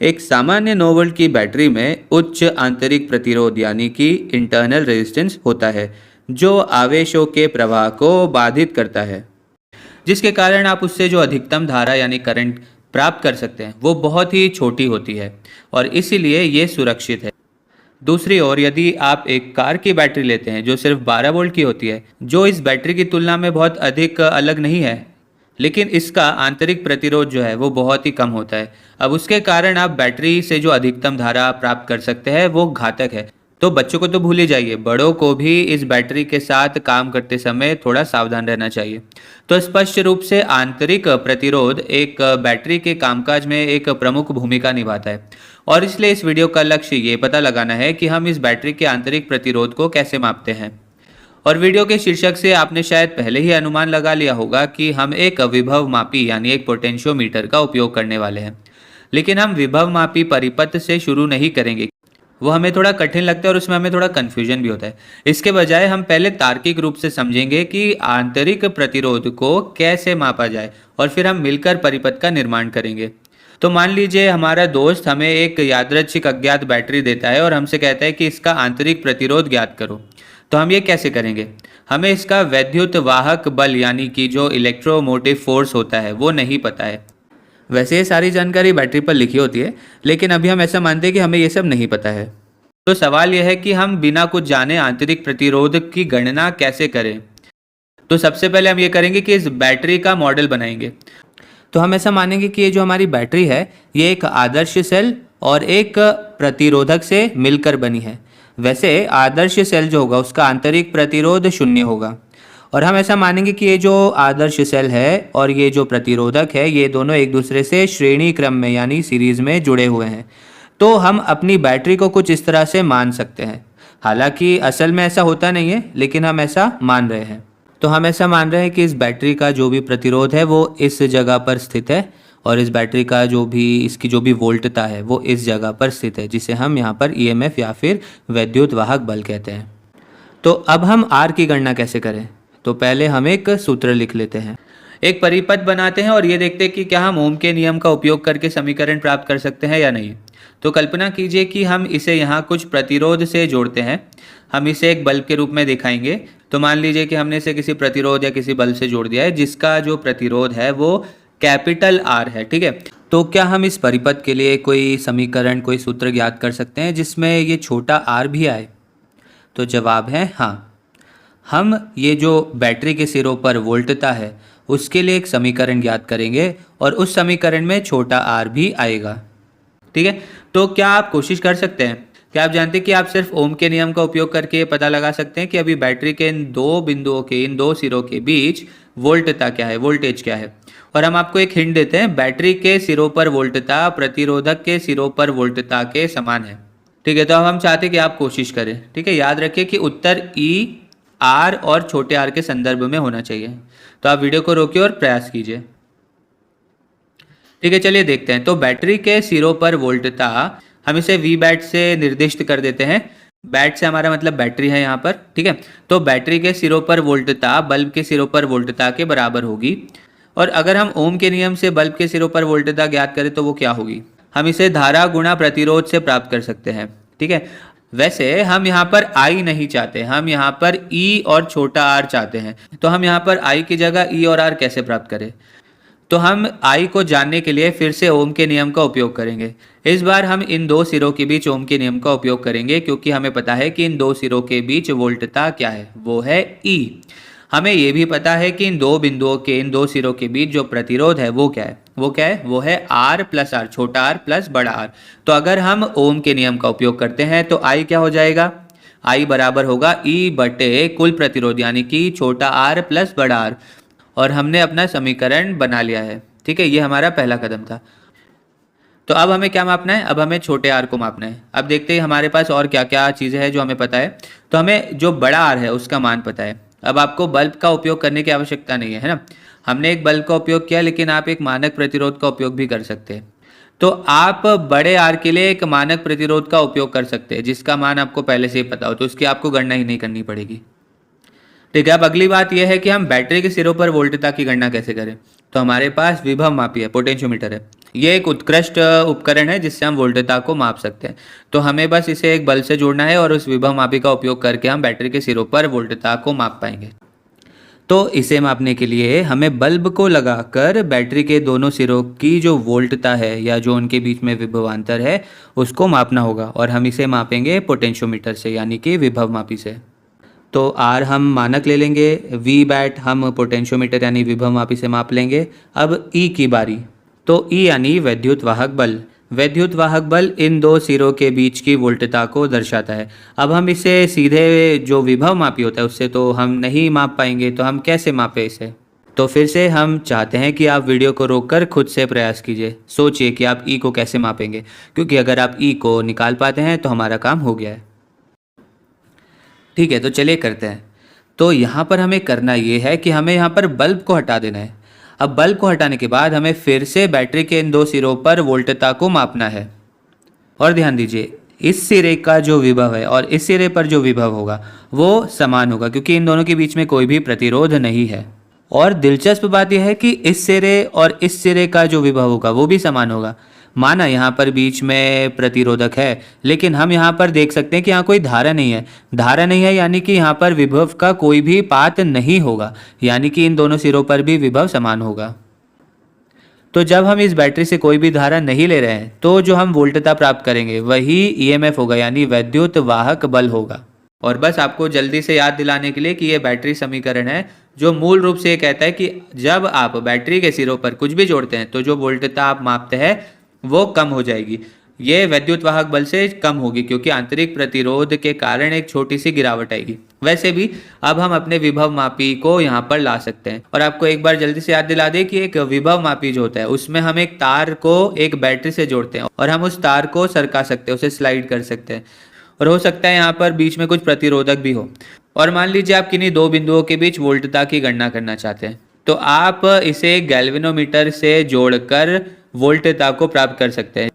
एक सामान्य 9 वोल्ट की बैटरी में उच्च आंतरिक प्रतिरोध यानी कि इंटरनल रेजिस्टेंस होता है, जो आवेशों के प्रवाह को बाधित करता है, जिसके कारण आप उससे जो अधिकतम धारा यानी करंट प्राप्त कर सकते हैं वो बहुत ही छोटी होती है और इसीलिए ये सुरक्षित है। दूसरी ओर यदि आप एक कार की बैटरी लेते हैं जो सिर्फ 12 वोल्ट की होती है, जो इस बैटरी की तुलना में बहुत अधिक अलग नहीं है, लेकिन इसका आंतरिक प्रतिरोध जो है वो बहुत ही कम होता है। अब उसके कारण आप बैटरी से जो अधिकतम धारा प्राप्त कर सकते हैं वो घातक है। तो बच्चों को तो भूल ही जाइए, बड़ों को भी इस बैटरी के साथ काम करते समय थोड़ा सावधान रहना चाहिए। तो स्पष्ट रूप से आंतरिक प्रतिरोध एक बैटरी के कामकाज में एक प्रमुख भूमिका निभाता है और इसलिए इस वीडियो का लक्ष्य ये पता लगाना है कि हम इस बैटरी के आंतरिक प्रतिरोध को कैसे मापते हैं। और वीडियो के शीर्षक से आपने शायद पहले ही अनुमान लगा लिया होगा कि हम एक विभव मापी यानी एक पोटेंशियोमीटर का उपयोग करने वाले हैं। लेकिन हम विभव मापी परिपथ से शुरू नहीं करेंगे, वो हमें थोड़ा कठिन लगता है और उसमें हमें थोड़ा कन्फ्यूजन भी होता है। इसके बजाय हम पहले तार्किक रूप से समझेंगे कि आंतरिक प्रतिरोध को कैसे मापा जाए और फिर हम मिलकर परिपथ का निर्माण करेंगे। तो मान लीजिए हमारा दोस्त हमें एक यादृच्छिक अज्ञात बैटरी देता है और हमसे कहता है कि इसका आंतरिक प्रतिरोध ज्ञात करो। तो हम ये कैसे करेंगे? हमें इसका वैद्युत वाहक बल यानी कि जो इलेक्ट्रोमोटिव फोर्स होता है वो नहीं पता है। वैसे ये सारी जानकारी बैटरी पर लिखी होती है, लेकिन अभी हम ऐसा मानते हैं कि हमें ये सब नहीं पता है। तो सवाल यह है कि हम बिना कुछ जाने आंतरिक प्रतिरोध की गणना कैसे करें। तो सबसे पहले हम ये करेंगे कि इस बैटरी का मॉडल बनाएंगे। तो हम ऐसा मानेंगे कि ये जो हमारी बैटरी है ये एक आदर्श सेल और एक प्रतिरोधक से मिलकर बनी है। वैसे आदर्श सेल जो होगा उसका आंतरिक प्रतिरोध 0 होगा और हम ऐसा मानेंगे कि ये जो आदर्श सेल है और ये जो प्रतिरोधक है ये दोनों एक दूसरे से श्रेणी क्रम में यानी सीरीज में जुड़े हुए हैं। तो हम अपनी बैटरी को कुछ इस तरह से मान सकते हैं। हालांकि असल में ऐसा होता नहीं है, लेकिन हम ऐसा मान रहे हैं। तो हम ऐसा मान रहे हैं कि इस बैटरी का जो भी प्रतिरोध है वो इस जगह पर स्थित है और इस बैटरी का इसकी जो भी वोल्टता है वो इस जगह पर स्थित है, जिसे हम यहाँ पर ईएमएफ या फिर वैद्युत वाहक बल कहते हैं। तो अब हम आर की गणना कैसे करें? तो पहले हम एक सूत्र लिख लेते हैं, एक परिपथ बनाते हैं और ये देखते हैं कि क्या हम ओम के नियम का उपयोग करके समीकरण प्राप्त कर सकते हैं या नहीं। तो कल्पना कीजिए कि हम इसे यहाँ कुछ प्रतिरोध से जोड़ते हैं। हम इसे एक बल्ब के रूप में दिखाएंगे। तो मान लीजिए कि हमने इसे किसी प्रतिरोध या किसी बल्ब से जोड़ दिया है जिसका जो प्रतिरोध है वो कैपिटल आर है, ठीक है। तो क्या हम इस परिपथ के लिए कोई समीकरण, कोई सूत्र ज्ञात कर सकते हैं जिसमें ये छोटा आर भी आए? तो जवाब है हाँ। हम ये जो बैटरी के सिरों पर वोल्टता है उसके लिए एक समीकरण ज्ञात करेंगे और उस समीकरण में छोटा आर भी आएगा, ठीक है। तो क्या आप कोशिश कर सकते हैं? क्या आप जानते हैं कि आप सिर्फ ओम के नियम का उपयोग करके ये पता लगा सकते हैं कि अभी बैटरी के इन दो बिंदुओं के, इन दो सिरों के बीच वोल्टता क्या है, वोल्टेज क्या है। और हम आपको एक हिंट देते हैं, बैटरी के सिरों पर वोल्टता प्रतिरोधक के सिरों पर वोल्टता के समान है, ठीक है। तो अब हम चाहते हैं कि आप कोशिश करें, ठीक है। याद रखिए कि उत्तर ई, आर और छोटे आर के संदर्भ में होना चाहिए। तो आप वीडियो को रोकिए और प्रयास कीजिए, ठीक है। चलिए देखते हैं। तो बैटरी के सिरों पर वोल्टता हम इसे वी बैट से निर्दिष्ट कर देते हैं। बैट से हमारा मतलब बैटरी है यहाँ पर, ठीक है। तो बैटरी के सिरों पर वोल्टता बल्ब के सिरों पर वोल्टता के बराबर होगी। और अगर हम ओम के नियम से बल्ब के सिरों पर वोल्टता ज्ञात करें तो वो क्या होगी? हम इसे धारा गुणा प्रतिरोध से प्राप्त कर सकते हैं, ठीक है। वैसे हम यहाँ पर आई नहीं चाहते, हम यहाँ पर ई और छोटा आर चाहते हैं। तो हम यहाँ पर आई की जगह ई और आर कैसे प्राप्त करें? तो हम आई को जानने के लिए फिर से ओम के नियम का उपयोग करेंगे। इस बार हम इन दो सिरों के बीच ओम के नियम का उपयोग करेंगे क्योंकि हमें पता है कि इन दो सिरों के बीच वोल्टता क्या है, वो है ई। हमें ये भी पता है कि इन दो बिंदुओं के, इन दो सिरों के बीच जो प्रतिरोध है वो क्या है, वो क्या है, वो है आर प्लस आर, छोटा आर प्लस बड़ा आर। तो अगर हम ओम के नियम का उपयोग करते हैं तो आई क्या हो जाएगा? आई बराबर होगा ई बटे कुल प्रतिरोध यानी कि छोटा आर प्लस बड़ा आर। और हमने अपना समीकरण बना लिया है, ठीक है। ये हमारा पहला कदम था। तो अब हमें क्या मापना है? अब हमें छोटे आर को मापना है। अब देखते हैं हमारे पास और क्या क्या चीज़ें हैं जो हमें पता है। तो हमें जो बड़ा आर है उसका मान पता है। अब आपको बल्ब का उपयोग करने की आवश्यकता नहीं है ना। हमने एक बल्ब का उपयोग किया, लेकिन आप एक मानक प्रतिरोध का उपयोग भी कर सकते हैं। तो आप बड़े आर के लिए एक मानक प्रतिरोध का उपयोग कर सकते हैं जिसका मान आपको पहले से ही पता हो, तो उसकी आपको गणना ही नहीं करनी पड़ेगी, ठीक है। अब अगली बात यह है कि हम बैटरी के सिरों पर वोल्टता की गणना कैसे करें। तो हमारे पास विभव मापी है, पोटेंशियोमीटर है। ये एक उत्कृष्ट उपकरण है जिससे हम वोल्टता को माप सकते हैं। तो हमें बस इसे एक बल्ब से जोड़ना है और उस विभव मापी का उपयोग करके हम बैटरी के सिरों पर वोल्टता को माप पाएंगे। तो इसे मापने के लिए हमें बल्ब को लगाकर बैटरी के दोनों सिरों की जो वोल्टता है या जो उनके बीच में विभवांतर है उसको मापना होगा, और हम इसे मापेंगे पोटेंशियोमीटर से यानी कि विभव मापी से। तो आर हम मानक ले लेंगे, वी बैट हम पोटेंशियोमीटर यानी विभव मापी से माप लेंगे। अब ई की बारी। तो ई यानी वैद्युत वाहक बल। वैद्युत वाहक बल इन दो सिरों के बीच की वोल्टता को दर्शाता है। अब हम इसे सीधे जो विभव मापी होता है उससे तो हम नहीं माप पाएंगे, तो हम कैसे मापें इसे? तो फिर से हम चाहते हैं कि आप वीडियो को रोककर खुद से प्रयास कीजिए, सोचिए कि आप ई को कैसे मापेंगे, क्योंकि अगर आप ई को निकाल पाते हैं तो हमारा काम हो गया है। ठीक है, तो चलिए करते हैं। तो यहाँ पर हमें करना ये है कि हमें यहाँ पर बल्ब को हटा देना है। अब बल्ब को हटाने के बाद हमें फिर से बैटरी के इन दो सिरों पर वोल्टता को मापना है। और ध्यान दीजिए, इस सिरे का जो विभव है और इस सिरे पर जो विभव होगा वो समान होगा, क्योंकि इन दोनों के बीच में कोई भी प्रतिरोध नहीं है। और दिलचस्प बात यह है कि इस सिरे और इस सिरे का जो विभव होगा वो भी समान होगा। माना यहाँ पर बीच में प्रतिरोधक है, लेकिन हम यहाँ पर देख सकते हैं कि यहाँ कोई धारा नहीं है। धारा नहीं है यानी कि यहाँ पर विभव का कोई भी पात नहीं होगा, यानी कि इन दोनों सिरों पर भी विभव समान होगा। तो जब हम इस बैटरी से कोई भी धारा नहीं ले रहे हैं तो जो हम वोल्टता प्राप्त करेंगे वही ईएमएफ होगा, यानी वैद्युत वाहक बल होगा। और बस आपको जल्दी से याद दिलाने के लिए कि ये बैटरी समीकरण है जो मूल रूप से ये कहता है कि जब आप बैटरी के सिरों पर कुछ भी जोड़ते हैं तो जो वोल्टता आप मापते हैं वो कम हो जाएगी। ये वैद्युत वाहक बल से कम होगी क्योंकि आंतरिक प्रतिरोध के कारण एक छोटी सी गिरावट आएगी। वैसे भी अब हम अपने विभव मापी को यहाँ पर ला सकते हैं। और आपको एक बार जल्दी से याद दिला दें कि एक विभव मापी जो होता है उसमें हम एक तार को एक बैटरी से जोड़ते हैं और हम उस तार को सरका सकते हैं, उसे स्लाइड कर सकते हैं, और हो सकता है यहाँ पर बीच में कुछ प्रतिरोधक भी हो। और मान लीजिए आप किन्हीं दो बिंदुओं के बीच वोल्टता की गणना करना चाहते हैं, तो आप इसे गैल्वेनोमीटर से जोड़कर वोल्टता को प्राप्त कर सकते हैं।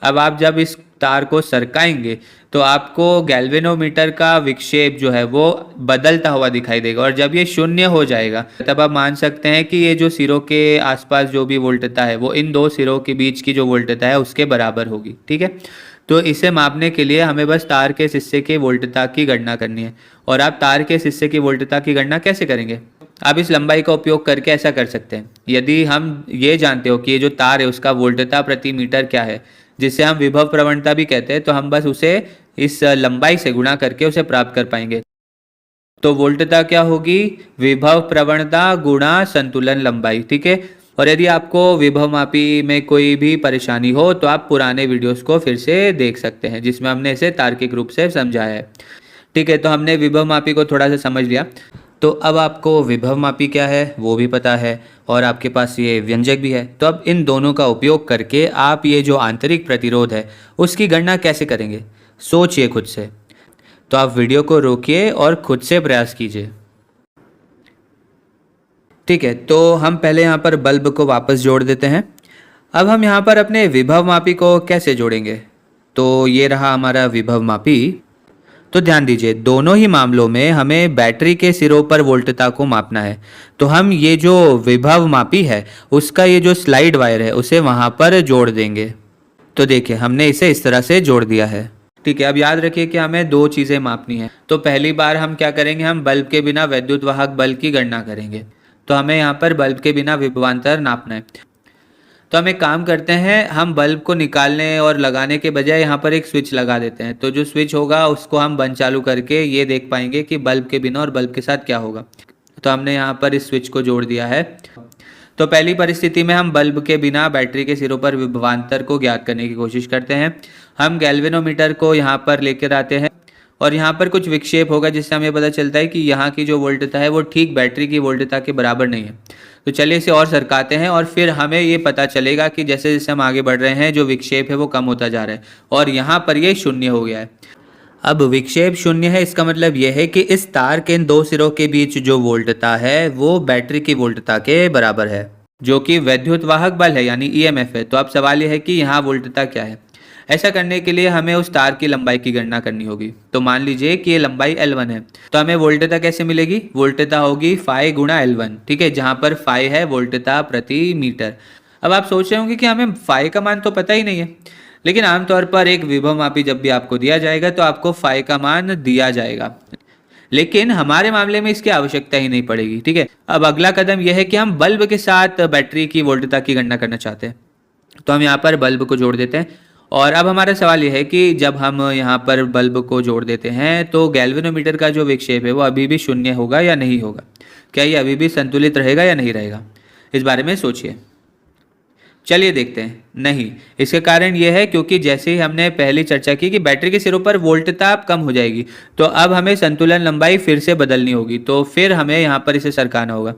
अब आप जब इस तार को सरकाएंगे तो आपको गैल्वेनोमीटर का विक्षेप जो है वो बदलता हुआ दिखाई देगा, और जब ये शून्य हो जाएगा तब आप मान सकते हैं कि ये जो सिरों के आसपास जो भी वोल्टता है वो इन दो सिरों के बीच की जो वोल्टता है उसके बराबर होगी। ठीक है, तो इसे मापने के लिए हमें बस तार के हिस्से की वोल्टता की गणना करनी है। और आप तार के हिस्से की वोल्टता की गणना कैसे करेंगे? आप इस लंबाई का उपयोग करके ऐसा कर सकते हैं। यदि हम ये जानते हो कि ये जो तार है उसका वोल्टता प्रति मीटर क्या है, जिसे हम विभव प्रवणता भी कहते हैं, तो हम बस उसे इस लंबाई से गुणा करके उसे प्राप्त कर पाएंगे। तो वोल्टता क्या होगी? विभव प्रवणता गुणा संतुलन लंबाई। ठीक है, और यदि आपको विभव मापी में कोई भी परेशानी हो तो आप पुराने वीडियोस को फिर से देख सकते हैं जिसमें हमने इसे तार्किक रूप से समझाया है। ठीक है, तो हमने विभव मापी को थोड़ा सा समझ लिया। तो अब आपको विभव मापी क्या है वो भी पता है और आपके पास ये व्यंजक भी है। तो अब इन दोनों का उपयोग करके आप ये जो आंतरिक प्रतिरोध है उसकी गणना कैसे करेंगे, सोचिए खुद से। तो आप वीडियो को रोकिए और खुद से प्रयास कीजिए। ठीक है, तो हम पहले यहाँ पर बल्ब को वापस जोड़ देते हैं। अब हम यहाँ पर अपने विभव मापी को कैसे जोड़ेंगे? तो ये रहा हमारा विभव मापी। तो ध्यान दीजिए, दोनों ही मामलों में हमें बैटरी के सिरों पर वोल्टता को मापना है। तो हम ये जो विभव मापी है उसका ये जो स्लाइड वायर है उसे वहाँ पर जोड़ देंगे। तो देखिए हमने इसे इस तरह से जोड़ दिया है। ठीक है, अब याद रखिए कि हमें दो चीज़ें मापनी है। तो पहली बार हम क्या करेंगे, हम बल्ब के बिना वैद्युत वाहक बल की गणना करेंगे। तो हमें यहाँ पर बल्ब के बिना विभवांतर नापना है। तो हम एक काम करते हैं, हम बल्ब को निकालने और लगाने के बजाय यहाँ पर एक स्विच लगा देते हैं। तो जो स्विच होगा उसको हम बंद चालू करके ये देख पाएंगे कि बल्ब के बिना और बल्ब के साथ क्या होगा। तो हमने यहाँ पर इस स्विच को जोड़ दिया है। तो पहली परिस्थिति में हम बल्ब के बिना बैटरी के सिरों पर विभवांतर को ज्ञात करने की कोशिश करते हैं। हम गैल्वेनोमीटर को यहाँ पर लेकर आते हैं और यहाँ पर कुछ विक्षेप होगा जिससे हमें पता चलता है कि यहाँ की जो वोल्टता है वो ठीक बैटरी की वोल्टता के बराबर नहीं है। तो चलिए इसे और सरकाते हैं और फिर हमें ये पता चलेगा कि जैसे जैसे हम आगे बढ़ रहे हैं जो विक्षेप है वो कम होता जा रहा है और यहाँ पर ये शून्य हो गया है। अब विक्षेप शून्य है, इसका मतलब यह है कि इस तार के इन दो सिरों के बीच जो वोल्टता है वो बैटरी की वोल्टता के बराबर है, जो कि वैद्युत वाहक बल है यानी ईएमएफ है। तो अब सवाल यह है कि यहाँ वोल्टता क्या है। ऐसा करने के लिए हमें उस तार की लंबाई की गणना करनी होगी। तो मान लीजिए कि ये लंबाई L1 है, तो हमें वोल्टता कैसे मिलेगी? वोल्टता होगी फाई गुणा L1। ठीक है, जहाँ पर फाई है वोल्टता प्रति मीटर। अब आप सोच रहे होंगे कि हमें फाई का मान तो पता ही नहीं है, लेकिन आमतौर पर एक विभव मापी जब भी आपको दिया जाएगा तो आपको फाई का मान दिया जाएगा, लेकिन हमारे मामले में इसकी आवश्यकता ही नहीं पड़ेगी। ठीक है, अब अगला कदम यह है कि हम बल्ब के साथ बैटरी की वोल्टता की गणना करना चाहते हैं। तो हम यहाँ पर बल्ब को जोड़ देते हैं, और अब हमारा सवाल यह है कि जब हम यहाँ पर बल्ब को जोड़ देते हैं तो गैल्वेनोमीटर का जो विक्षेप है वो अभी भी शून्य होगा या नहीं होगा, क्या ये अभी भी संतुलित रहेगा या नहीं रहेगा, इस बारे में सोचिए। चलिए देखते हैं। नहीं, इसके कारण यह है क्योंकि जैसे ही हमने पहली चर्चा की कि बैटरी के सिरों पर वोल्टता कम हो जाएगी, तो अब हमें संतुलन लंबाई फिर से बदलनी होगी, तो फिर हमें यहाँ पर इसे सरकाना होगा।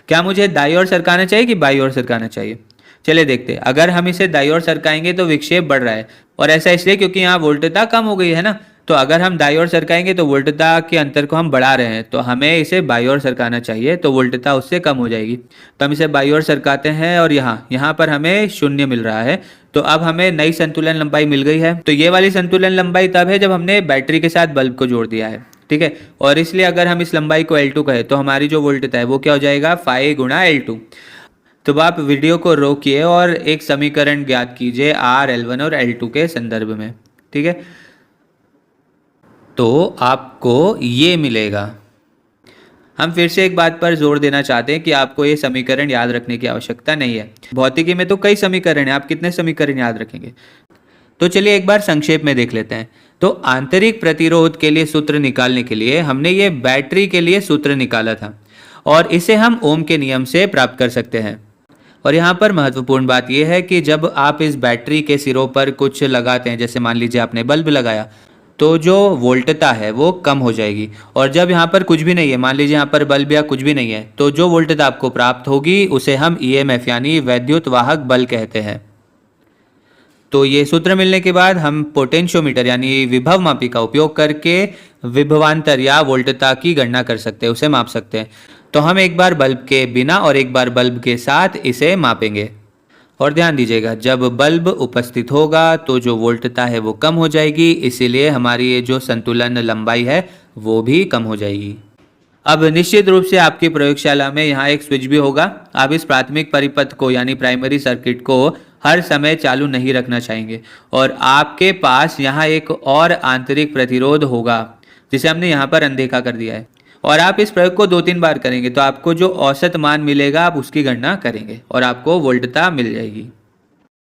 क्या मुझे दाईं ओर सरकाना चाहिए कि बाईं ओर सरकाना चाहिए? चलिए देखते हैं। अगर हम इसे दाईं ओर सरकाएंगे तो विक्षेप बढ़ रहा है, और ऐसा इसलिए क्योंकि यहाँ वोल्टता कम हो गई है ना। तो अगर हम दाईं ओर सरकाएंगे तो वोल्टता के अंतर को हम बढ़ा रहे हैं, तो हमें इसे बाईं ओर सरकाना चाहिए, तो वोल्टता उससे कम हो जाएगी। तो हम इसे बाईं ओर सरकाते हैं और यहाँ पर हमें शून्य मिल रहा है। तो अब हमें नई संतुलन लंबाई मिल गई है। तो ये वाली संतुलन लंबाई तब है जब हमने बैटरी के साथ बल्ब को जोड़ दिया है। ठीक है, और इसलिए अगर हम इस लंबाई को L2 कहें तो हमारी जो वोल्टता है वो क्या हो जाएगा, फाई गुणा L2। तो आप वीडियो को रोकिए और एक समीकरण ज्ञात कीजिए R L1 और L2 के संदर्भ में। ठीक है, तो आपको ये मिलेगा। हम फिर से एक बात पर जोर देना चाहते हैं कि आपको ये समीकरण याद रखने की आवश्यकता नहीं है। भौतिकी में तो कई समीकरण हैं, आप कितने समीकरण याद रखेंगे? तो चलिए एक बार संक्षेप में देख लेते हैं। तो आंतरिक प्रतिरोध के लिए सूत्र निकालने के लिए हमने ये बैटरी के लिए सूत्र निकाला था, और इसे हम ओम के नियम से प्राप्त कर सकते हैं। और यहाँ पर महत्वपूर्ण बात यह है कि जब आप इस बैटरी के सिरों पर कुछ लगाते हैं, जैसे मान लीजिए आपने बल्ब लगाया, तो जो वोल्टता है वो कम हो जाएगी। और जब यहाँ पर कुछ भी नहीं है, मान लीजिए यहाँ पर बल्ब या कुछ भी नहीं है, तो जो वोल्टता आपको प्राप्त होगी उसे हम ईएमएफ यानी वैद्युत वाहक बल कहते हैं। तो ये सूत्र मिलने के बाद हम पोटेंशियोमीटर यानी विभव मापी का उपयोग करके विभवांतर या वोल्टता की गणना कर सकते हैं, उसे माप सकते हैं। तो हम एक बार बल्ब के बिना और एक बार बल्ब के साथ इसे मापेंगे। और ध्यान दीजिएगा, जब बल्ब उपस्थित होगा तो जो वोल्टता है वो कम हो जाएगी, इसीलिए हमारी ये जो संतुलन लंबाई है वो भी कम हो जाएगी। अब निश्चित रूप से आपकी प्रयोगशाला में यहाँ एक स्विच भी होगा। आप इस प्राथमिक परिपथ को यानी प्राइमरी सर्किट को हर समय चालू नहीं रखना चाहेंगे, और आपके पास यहाँ एक और आंतरिक प्रतिरोध होगा जिसे हमने यहाँ पर अनदेखा कर दिया है। और आप इस प्रयोग को 2-3 बार करेंगे तो आपको जो औसत मान मिलेगा आप उसकी गणना करेंगे और आपको वोल्टता मिल जाएगी।